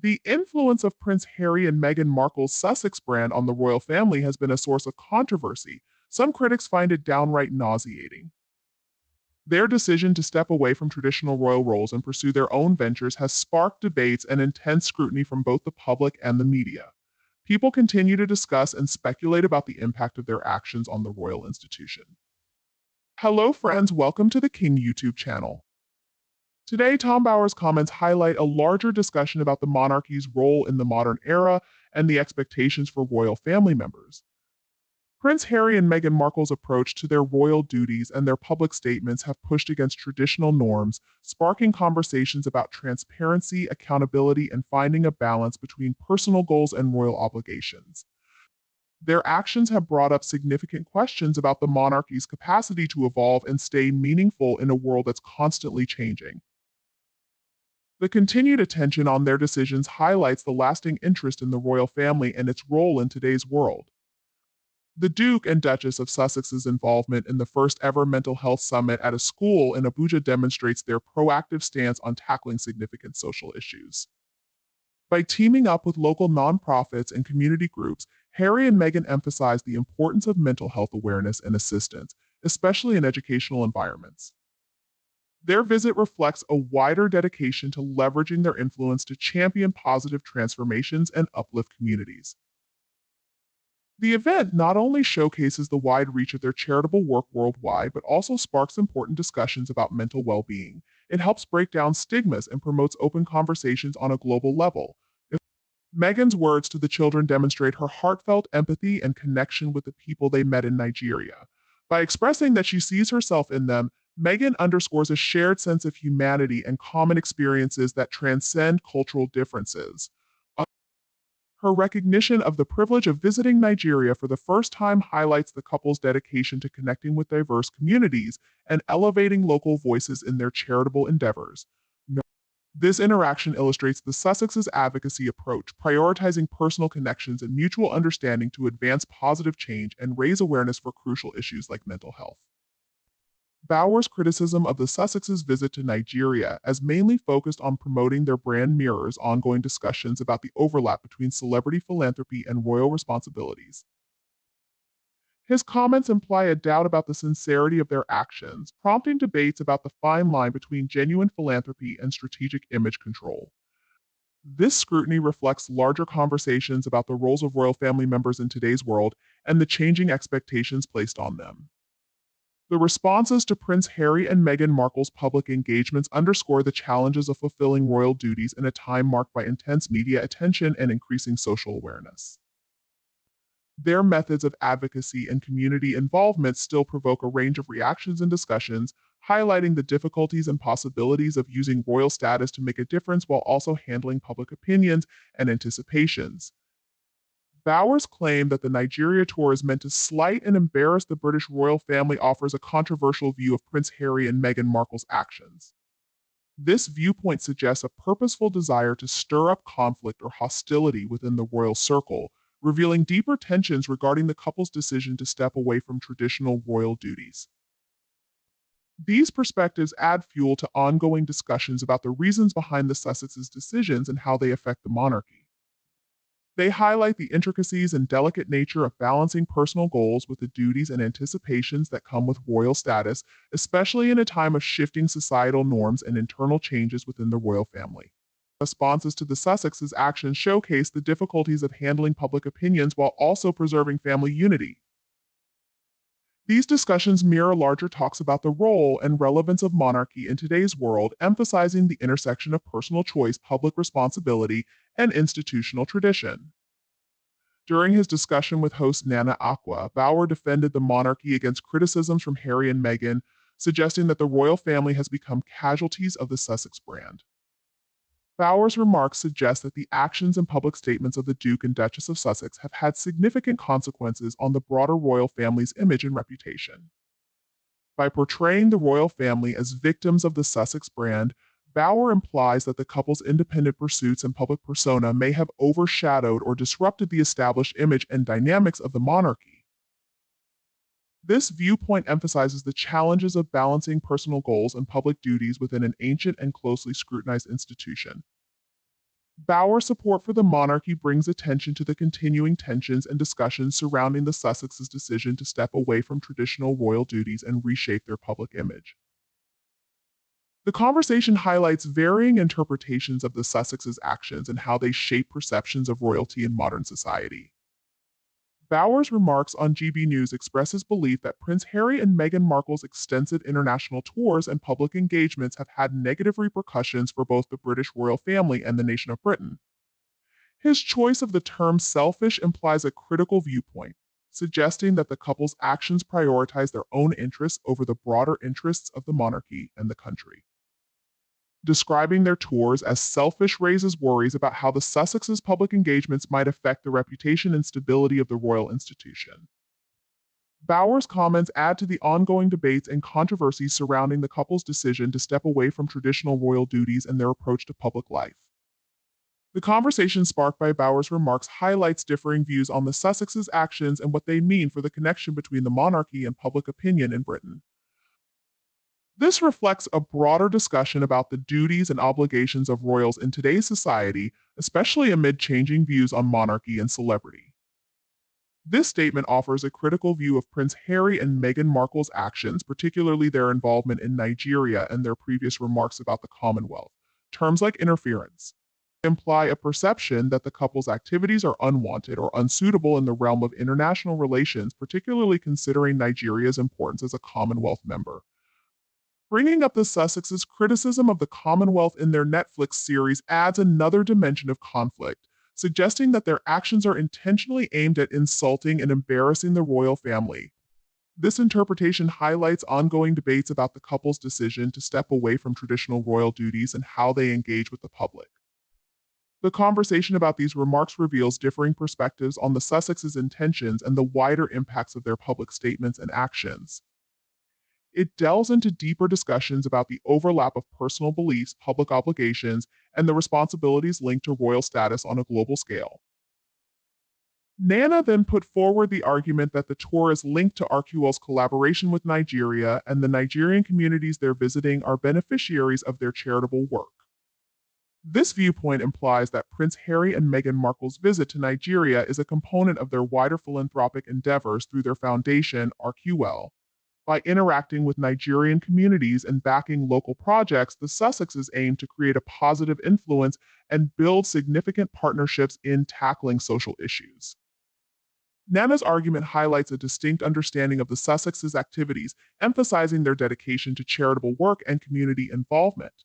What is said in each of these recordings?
The influence of Prince Harry and Meghan Markle's Sussex brand on the royal family has been a source of controversy. Some critics find it downright nauseating. Their decision to step away from traditional royal roles and pursue their own ventures has sparked debates and intense scrutiny from both the public and the media. People continue to discuss and speculate about the impact of their actions on the royal institution. Hello, friends. Welcome to the King YouTube channel. Today, Tom Bower's comments highlight a larger discussion about the monarchy's role in the modern era and the expectations for royal family members. Prince Harry and Meghan Markle's approach to their royal duties and their public statements have pushed against traditional norms, sparking conversations about transparency, accountability, and finding a balance between personal goals and royal obligations. Their actions have brought up significant questions about the monarchy's capacity to evolve and stay meaningful in a world that's constantly changing. The continued attention on their decisions highlights the lasting interest in the royal family and its role in today's world. The Duke and Duchess of Sussex's involvement in the first ever mental health summit at a school in Abuja demonstrates their proactive stance on tackling significant social issues. By teaming up with local nonprofits and community groups, Harry and Meghan emphasized the importance of mental health awareness and assistance, especially in educational environments. Their visit reflects a wider dedication to leveraging their influence to champion positive transformations and uplift communities. The event not only showcases the wide reach of their charitable work worldwide, but also sparks important discussions about mental well-being. It helps break down stigmas and promotes open conversations on a global level. Meghan's words to the children demonstrate her heartfelt empathy and connection with the people they met in Nigeria. By expressing that she sees herself in them, Meghan underscores a shared sense of humanity and common experiences that transcend cultural differences. Her recognition of the privilege of visiting Nigeria for the first time highlights the couple's dedication to connecting with diverse communities and elevating local voices in their charitable endeavors. This interaction illustrates the Sussex's advocacy approach, prioritizing personal connections and mutual understanding to advance positive change and raise awareness for crucial issues like mental health. Bower's criticism of the Sussexes' visit to Nigeria as mainly focused on promoting their brand mirrors ongoing discussions about the overlap between celebrity philanthropy and royal responsibilities. His comments imply a doubt about the sincerity of their actions, prompting debates about the fine line between genuine philanthropy and strategic image control. This scrutiny reflects larger conversations about the roles of royal family members in today's world and the changing expectations placed on them. The responses to Prince Harry and Meghan Markle's public engagements underscore the challenges of fulfilling royal duties in a time marked by intense media attention and increasing social awareness. Their methods of advocacy and community involvement still provoke a range of reactions and discussions, highlighting the difficulties and possibilities of using royal status to make a difference while also handling public opinions and anticipations. Bower's claim that the Nigeria tour is meant to slight and embarrass the British royal family offers a controversial view of Prince Harry and Meghan Markle's actions. This viewpoint suggests a purposeful desire to stir up conflict or hostility within the royal circle, revealing deeper tensions regarding the couple's decision to step away from traditional royal duties. These perspectives add fuel to ongoing discussions about the reasons behind the Sussexes' decisions and how they affect the monarchy. They highlight the intricacies and delicate nature of balancing personal goals with the duties and anticipations that come with royal status, especially in a time of shifting societal norms and internal changes within the royal family. Responses to the Sussexes' actions showcase the difficulties of handling public opinions while also preserving family unity. These discussions mirror larger talks about the role and relevance of monarchy in today's world, emphasizing the intersection of personal choice, public responsibility, and institutional tradition. During his discussion with host Nana Aqua, Bower defended the monarchy against criticisms from Harry and Meghan, suggesting that the royal family has become casualties of the Sussex brand. Bower's remarks suggest that the actions and public statements of the Duke and Duchess of Sussex have had significant consequences on the broader royal family's image and reputation. By portraying the royal family as victims of the Sussex brand, Bower implies that the couple's independent pursuits and public persona may have overshadowed or disrupted the established image and dynamics of the monarchy. This viewpoint emphasizes the challenges of balancing personal goals and public duties within an ancient and closely scrutinized institution. Bauer's support for the monarchy brings attention to the continuing tensions and discussions surrounding the Sussexes' decision to step away from traditional royal duties and reshape their public image. The conversation highlights varying interpretations of the Sussexes' actions and how they shape perceptions of royalty in modern society. Bauer's remarks on GB News express his belief that Prince Harry and Meghan Markle's extensive international tours and public engagements have had negative repercussions for both the British royal family and the nation of Britain. His choice of the term selfish implies a critical viewpoint, suggesting that the couple's actions prioritize their own interests over the broader interests of the monarchy and the country. Describing their tours as selfish raises worries about how the Sussexes' public engagements might affect the reputation and stability of the royal institution. Bauer's comments add to the ongoing debates and controversies surrounding the couple's decision to step away from traditional royal duties and their approach to public life. The conversation sparked by Bauer's remarks highlights differing views on the Sussexes' actions and what they mean for the connection between the monarchy and public opinion in Britain. This reflects a broader discussion about the duties and obligations of royals in today's society, especially amid changing views on monarchy and celebrity. This statement offers a critical view of Prince Harry and Meghan Markle's actions, particularly their involvement in Nigeria and their previous remarks about the Commonwealth. Terms like interference imply a perception that the couple's activities are unwanted or unsuitable in the realm of international relations, particularly considering Nigeria's importance as a Commonwealth member. Bringing up the Sussexes' criticism of the Commonwealth in their Netflix series adds another dimension of conflict, suggesting that their actions are intentionally aimed at insulting and embarrassing the royal family. This interpretation highlights ongoing debates about the couple's decision to step away from traditional royal duties and how they engage with the public. The conversation about these remarks reveals differing perspectives on the Sussexes' intentions and the wider impacts of their public statements and actions. It delves into deeper discussions about the overlap of personal beliefs, public obligations, and the responsibilities linked to royal status on a global scale. Nana then put forward the argument that the tour is linked to RQL's collaboration with Nigeria, and the Nigerian communities they're visiting are beneficiaries of their charitable work. This viewpoint implies that Prince Harry and Meghan Markle's visit to Nigeria is a component of their wider philanthropic endeavors through their foundation, RQL. By interacting with Nigerian communities and backing local projects, the Sussexes aim to create a positive influence and build significant partnerships in tackling social issues. Nana's argument highlights a distinct understanding of the Sussexes' activities, emphasizing their dedication to charitable work and community involvement.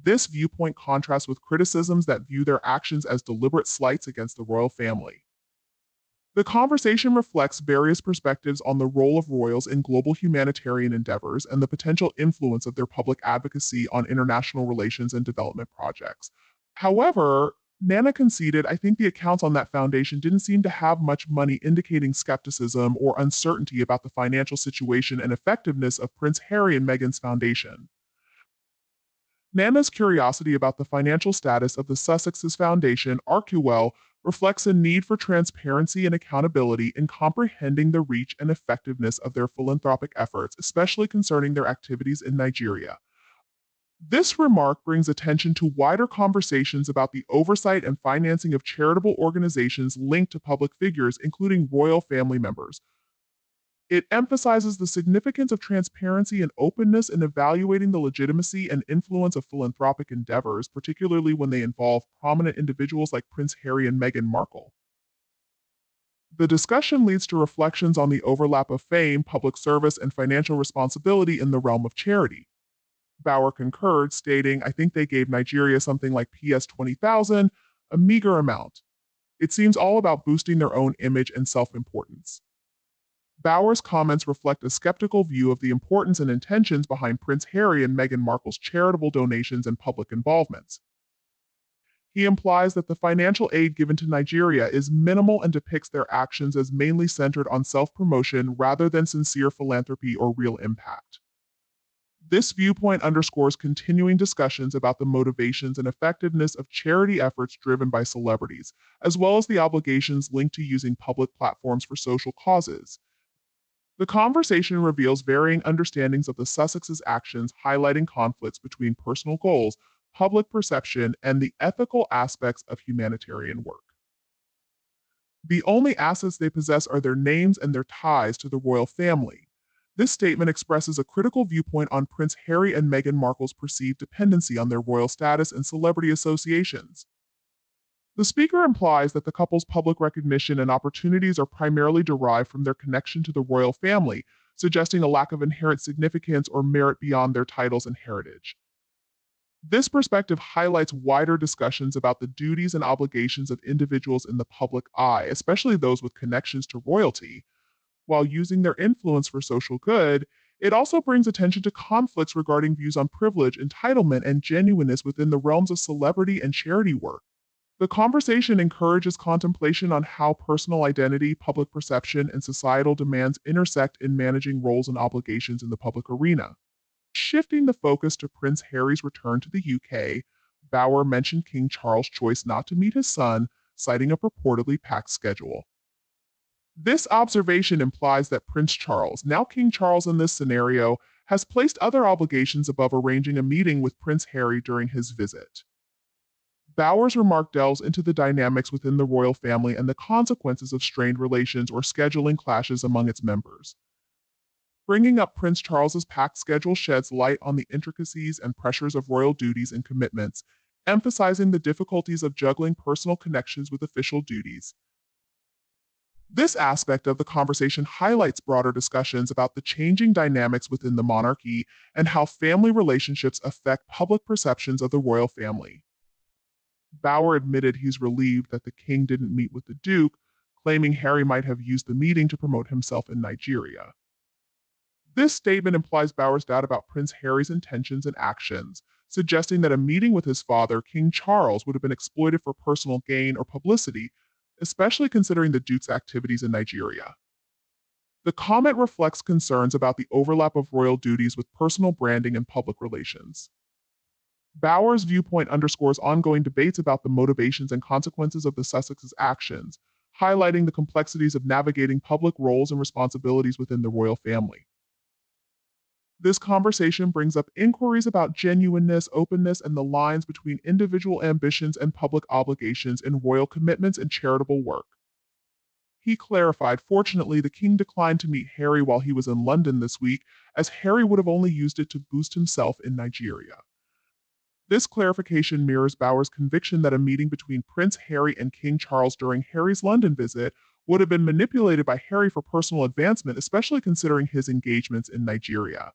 This viewpoint contrasts with criticisms that view their actions as deliberate slights against the royal family. The conversation reflects various perspectives on the role of royals in global humanitarian endeavors and the potential influence of their public advocacy on international relations and development projects. However, Nana conceded, I think the accounts on that foundation didn't seem to have much money, indicating skepticism or uncertainty about the financial situation and effectiveness of Prince Harry and Meghan's foundation. Nana's curiosity about the financial status of the Sussexes Foundation, RQL, reflects a need for transparency and accountability in comprehending the reach and effectiveness of their philanthropic efforts, especially concerning their activities in Nigeria. This remark brings attention to wider conversations about the oversight and financing of charitable organizations linked to public figures, including royal family members. It emphasizes the significance of transparency and openness in evaluating the legitimacy and influence of philanthropic endeavors, particularly when they involve prominent individuals like Prince Harry and Meghan Markle. The discussion leads to reflections on the overlap of fame, public service, and financial responsibility in the realm of charity. Bauer concurred, stating, I think they gave Nigeria something like PS 20,000, a meager amount. It seems all about boosting their own image and self-importance. Bauer's comments reflect a skeptical view of the importance and intentions behind Prince Harry and Meghan Markle's charitable donations and public involvements. He implies that the financial aid given to Nigeria is minimal and depicts their actions as mainly centered on self-promotion rather than sincere philanthropy or real impact. This viewpoint underscores continuing discussions about the motivations and effectiveness of charity efforts driven by celebrities, as well as the obligations linked to using public platforms for social causes. The conversation reveals varying understandings of the Sussexes' actions, highlighting conflicts between personal goals, public perception, and the ethical aspects of humanitarian work. The only assets they possess are their names and their ties to the royal family. This statement expresses a critical viewpoint on Prince Harry and Meghan Markle's perceived dependency on their royal status and celebrity associations. The speaker implies that the couple's public recognition and opportunities are primarily derived from their connection to the royal family, suggesting a lack of inherent significance or merit beyond their titles and heritage. This perspective highlights wider discussions about the duties and obligations of individuals in the public eye, especially those with connections to royalty. While using their influence for social good, it also brings attention to conflicts regarding views on privilege, entitlement, and genuineness within the realms of celebrity and charity work. The conversation encourages contemplation on how personal identity, public perception, and societal demands intersect in managing roles and obligations in the public arena. Shifting the focus to Prince Harry's return to the UK, Bauer mentioned King Charles' choice not to meet his son, citing a purportedly packed schedule. This observation implies that Prince Charles, now King Charles in this scenario, has placed other obligations above arranging a meeting with Prince Harry during his visit. Bauer's remark delves into the dynamics within the royal family and the consequences of strained relations or scheduling clashes among its members. Bringing up Prince Charles's packed schedule sheds light on the intricacies and pressures of royal duties and commitments, emphasizing the difficulties of juggling personal connections with official duties. This aspect of the conversation highlights broader discussions about the changing dynamics within the monarchy and how family relationships affect public perceptions of the royal family. Bauer admitted he's relieved that the king didn't meet with the Duke, claiming Harry might have used the meeting to promote himself in Nigeria. This statement implies Bauer's doubt about Prince Harry's intentions and actions, suggesting that a meeting with his father, King Charles, would have been exploited for personal gain or publicity, especially considering the Duke's activities in Nigeria. The comment reflects concerns about the overlap of royal duties with personal branding and public relations. Bauer's viewpoint underscores ongoing debates about the motivations and consequences of the Sussexes' actions, highlighting the complexities of navigating public roles and responsibilities within the royal family. This conversation brings up inquiries about genuineness, openness, and the lines between individual ambitions and public obligations in royal commitments and charitable work. He clarified, fortunately, the king declined to meet Harry while he was in London this week, as Harry would have only used it to boost himself in Nigeria. This clarification mirrors Bauer's conviction that a meeting between Prince Harry and King Charles during Harry's London visit would have been manipulated by Harry for personal advancement, especially considering his engagements in Nigeria.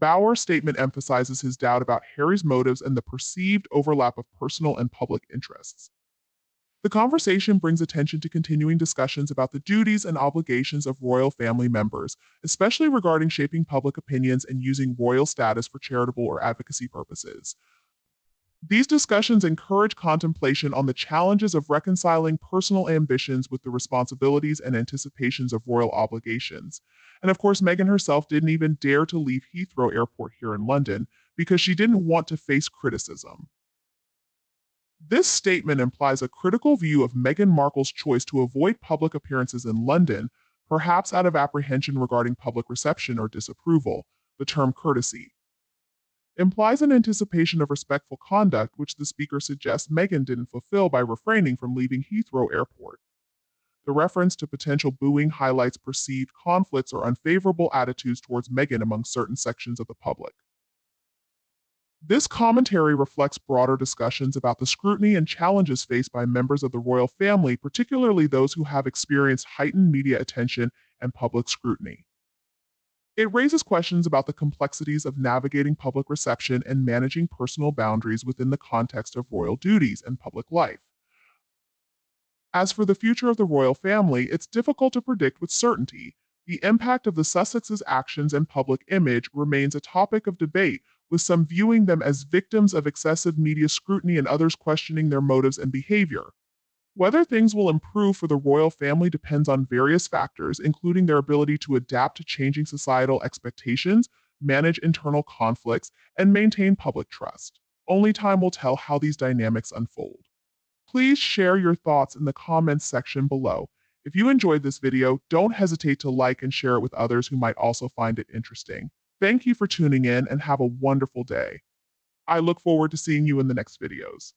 Bauer's statement emphasizes his doubt about Harry's motives and the perceived overlap of personal and public interests. The conversation brings attention to continuing discussions about the duties and obligations of royal family members, especially regarding shaping public opinions and using royal status for charitable or advocacy purposes. These discussions encourage contemplation on the challenges of reconciling personal ambitions with the responsibilities and anticipations of royal obligations. And of course, Meghan herself didn't even dare to leave Heathrow Airport here in London because she didn't want to face criticism. This statement implies a critical view of Meghan Markle's choice to avoid public appearances in London, perhaps out of apprehension regarding public reception or disapproval. The term courtesy implies an anticipation of respectful conduct, which the speaker suggests Meghan didn't fulfill by refraining from leaving Heathrow Airport. The reference to potential booing highlights perceived conflicts or unfavorable attitudes towards Meghan among certain sections of the public. This commentary reflects broader discussions about the scrutiny and challenges faced by members of the royal family, particularly those who have experienced heightened media attention and public scrutiny. It raises questions about the complexities of navigating public reception and managing personal boundaries within the context of royal duties and public life. As for the future of the royal family, it's difficult to predict with certainty. The impact of the Sussexes' actions and public image remains a topic of debate, with some viewing them as victims of excessive media scrutiny and others questioning their motives and behavior. Whether things will improve for the royal family depends on various factors, including their ability to adapt to changing societal expectations, manage internal conflicts, and maintain public trust. Only time will tell how these dynamics unfold. Please share your thoughts in the comments section below. If you enjoyed this video, don't hesitate to like and share it with others who might also find it interesting. Thank you for tuning in and have a wonderful day. I look forward to seeing you in the next videos.